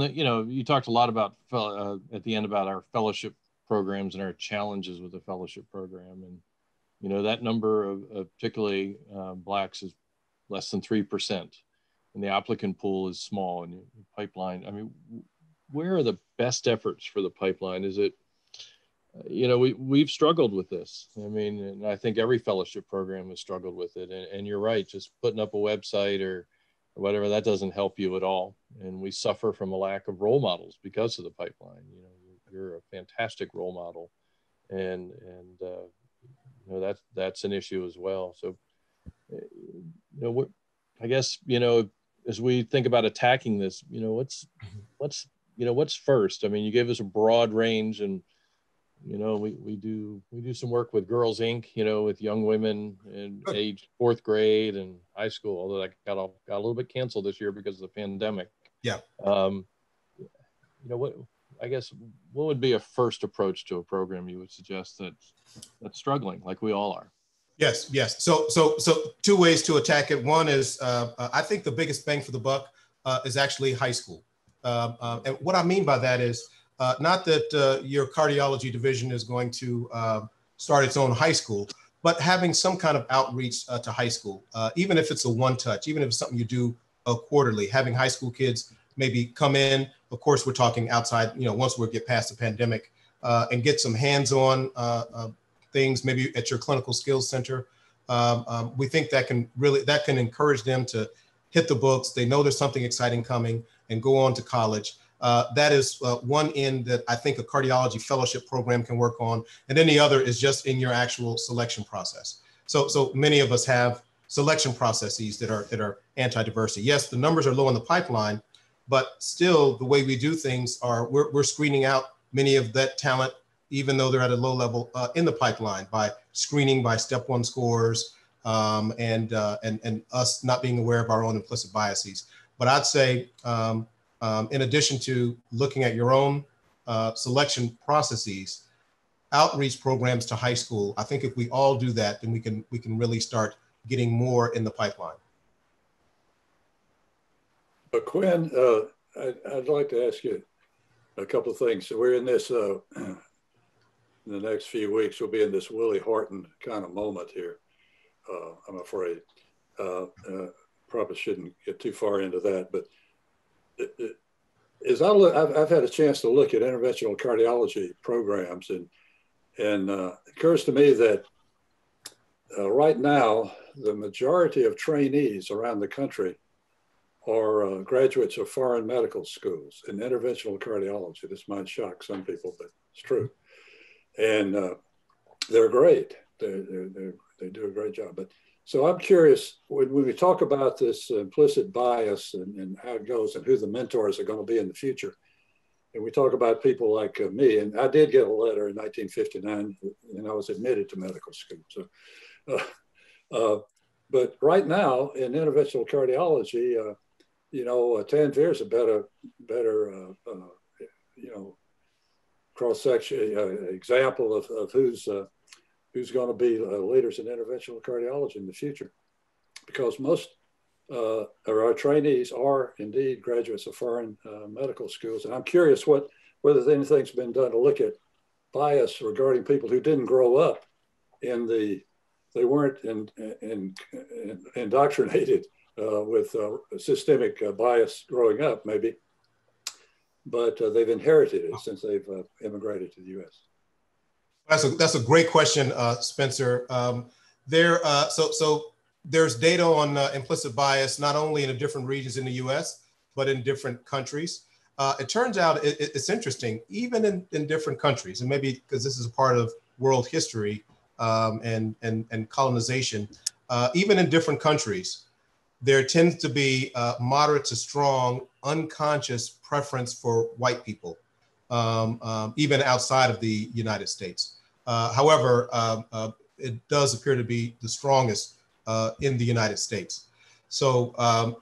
you talked a lot about at the end about our fellowship programs and our challenges with the fellowship program. And, that number of particularly Blacks is less than 3%. And the applicant pool is small and your pipeline. I mean, where are the best efforts for the pipeline? Is it, we've struggled with this. I mean, and I think every fellowship program has struggled with it. And you're right, just putting up a website or whatever, that doesn't help you at all. And we suffer from a lack of role models because of the pipeline. You're a fantastic role model, and that's an issue as well. So, I guess, as we think about attacking this, what's first? I mean, you gave us a broad range, and we do some work with Girls Inc., with young women in age 4th grade and high school, although that got a little bit canceled this year because of the pandemic. Yeah. What would be a first approach to a program you would suggest that's struggling, like we all are? Yes. So 2 ways to attack it. One is, I think the biggest bang for the buck is actually high school. And what I mean by that is not that your cardiology division is going to start its own high school, but having some kind of outreach to high school, even if it's a one-touch, even if it's something you do quarterly, having high school kids maybe come in. Of course, we're talking outside, once we get past the pandemic, and get some hands-on things, maybe at your clinical skills center. We think that can encourage them to hit the books. They know there's something exciting coming and go on to college. That is one end that I think a cardiology fellowship program can work on. And then the other is just in your actual selection process. So many of us have selection processes that are anti-diversity. Yes, the numbers are low in the pipeline, but still the way we do things we're screening out many of that talent, even though they're at a low level in the pipeline, by screening by step 1 scores, and us not being aware of our own implicit biases. But I'd say, in addition to looking at your own selection processes, outreach programs to high school, I think if we all do that, then we can really start getting more in the pipeline. Quinn, I'd like to ask you a couple of things. So we're in this, in the next few weeks, we'll be in this Willie Horton kind of moment here, I'm afraid. Probably shouldn't get too far into that, but I've had a chance to look at interventional cardiology programs, and it occurs to me that right now, the majority of trainees around the country are graduates of foreign medical schools in interventional cardiology. This might shock some people, but it's true. And they're great. They do a great job. But so I'm curious, when we talk about this implicit bias and how it goes and who the mentors are going to be in the future, and we talk about people like me, and I did get a letter in 1959, and I was admitted to medical school. So, but right now in interventional cardiology, Tanvir is a better cross-section example of who's going to be leaders in interventional cardiology in the future, because most of our trainees are indeed graduates of foreign medical schools. And I'm curious whether anything's been done to look at bias regarding people who didn't grow up they weren't indoctrinated with systemic bias growing up, maybe, but they've inherited it since they've immigrated to the U.S. That's a great question, Spencer. So there's data on implicit bias, not only in the different regions in the U.S., but in different countries. It turns out it's interesting, even in different countries, and maybe because this is a part of world history and colonization, even in different countries, there tends to be moderate to strong unconscious preference for white people, even outside of the United States. However, it does appear to be the strongest in the United States. So,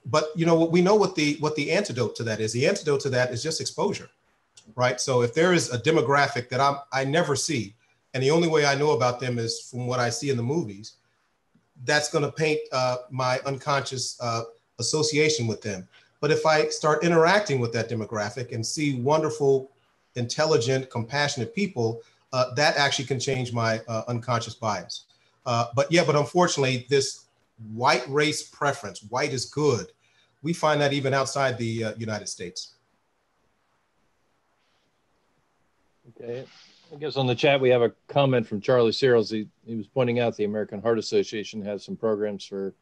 but we know what the antidote to that is. The antidote to that is just exposure, right? So if there is a demographic that I never see, and the only way I know about them is from what I see in the movies, that's going to paint my unconscious association with them. But if I start interacting with that demographic and see wonderful, intelligent, compassionate people, that actually can change my unconscious bias. But unfortunately, this white race preference, white is good, we find that even outside the United States. Okay. I guess on the chat, we have a comment from Charlie Searles. He was pointing out the American Heart Association has some programs for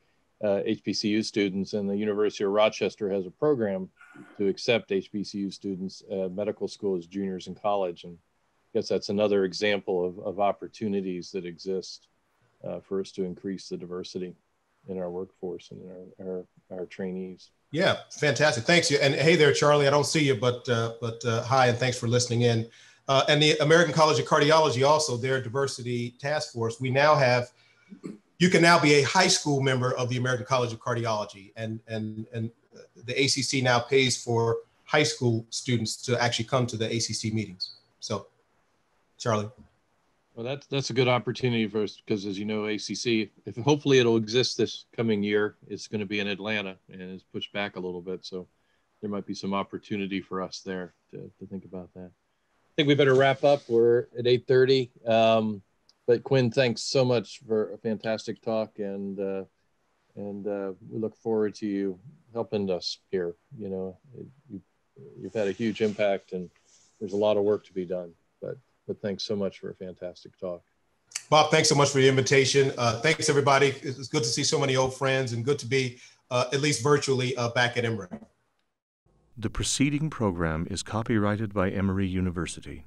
HBCU students, and the University of Rochester has a program to accept HBCU students at medical school as juniors in college. And I guess that's another example of opportunities that exist for us to increase the diversity in our workforce and in our trainees. Yeah, fantastic. Thanks. And hey there, Charlie. I don't see you, but hi, and thanks for listening in. And the American College of Cardiology, also their diversity task force. We now have, you can now be a high school member of the American College of Cardiology, and the ACC now pays for high school students to actually come to the ACC meetings. So, Charlie. Well, that's a good opportunity for us because, as you know, ACC, if hopefully it'll exist this coming year, it's going to be in Atlanta and it's pushed back a little bit. So there might be some opportunity for us there to think about that. I think we better wrap up. We're at 8:30. But Quinn, thanks so much for a fantastic talk, and we look forward to you helping us here. You know, you've had a huge impact, and there's a lot of work to be done. But thanks so much for a fantastic talk. Bob, thanks so much for the invitation. Thanks, everybody. It's good to see so many old friends, and good to be, at least virtually, back at Emory. The preceding program is copyrighted by Emory University.